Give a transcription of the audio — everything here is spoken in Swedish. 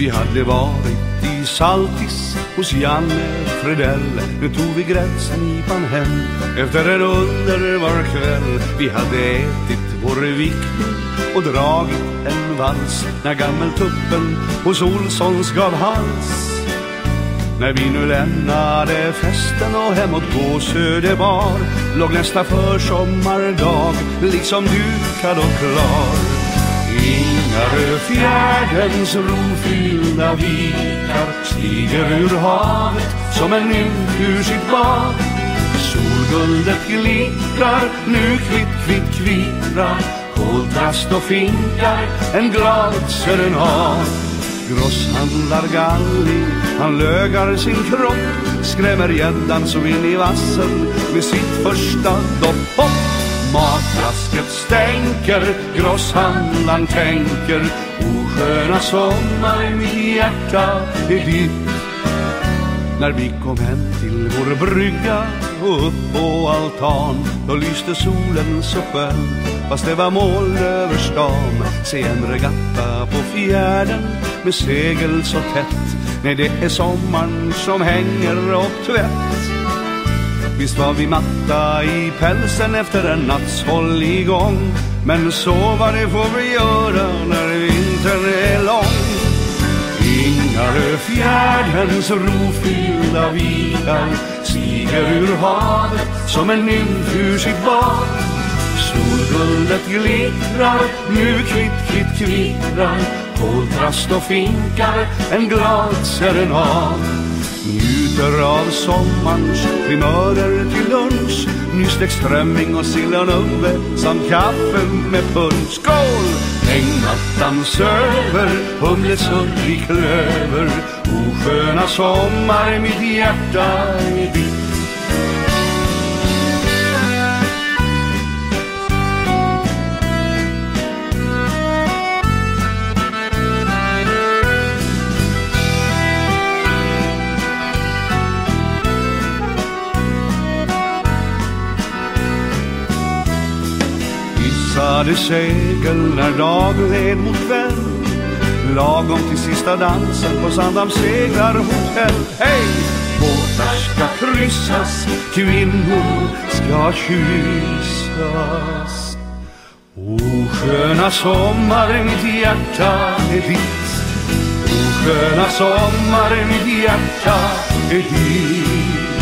Vi hade varit i Saltis hos Janne Fredell. Nu tog vi gräddsnipan hem efter en underbar kväll. Vi hade ätit vår vikning och dragit en vals när gammeltuppen hos Olssons gav hals. När vi nu lämnade festen och hemåt på Söderbar låg nästa försommardag liksom dukad och klar. Ingaröfjärdens rofyllda vikar stiger ur havet som en nymf ur sitt bad. Solguldet glittrar, nu kvitt kvittrar, koltrast och finkar, en glad serenad. Grosshandlar Galli, han lögar sin kropp, skrämmer gäddan så in i vassen med sitt första dopp. Matflasket stänker, grosshandlaren tänker, osköna sommar, mitt hjärta är ditt. När vi kom hem till vår brygga och upp på altan, då lyste solen så skönt, fast det var moln över stan. Se en regatta på fjärden med segel så tätt, nej det är sommaren som hänger och tvätt. Visst var vi matta i pälsen efter en nattshåll igång, men så vad det får vi göra när vintern är lång. Ingaröfjärdens rofyllda vikar stiger ur havet som en nymf ur sitt bad. Solguldet glittrar, nu kvitt kvittrar, koltrast och finkar, en glad serenad. Njuter av sommarns primörer till lunch, nystekt strömming och sillanubbe samt kaffe med punsch. Skål! Ängmattan söver, humlesurr i klöver, osköna sommar, mitt hjärta är ditt. Hissade segel när dag led mot kväll, lagom till sista dansen på Sandhamns seglarhotell. Hej! Båtar ska kryssas, kvinnor ska kyssas. Osköna sommar, mitt hjärta är ditt. Osköna sommar, mitt hjärta är ditt.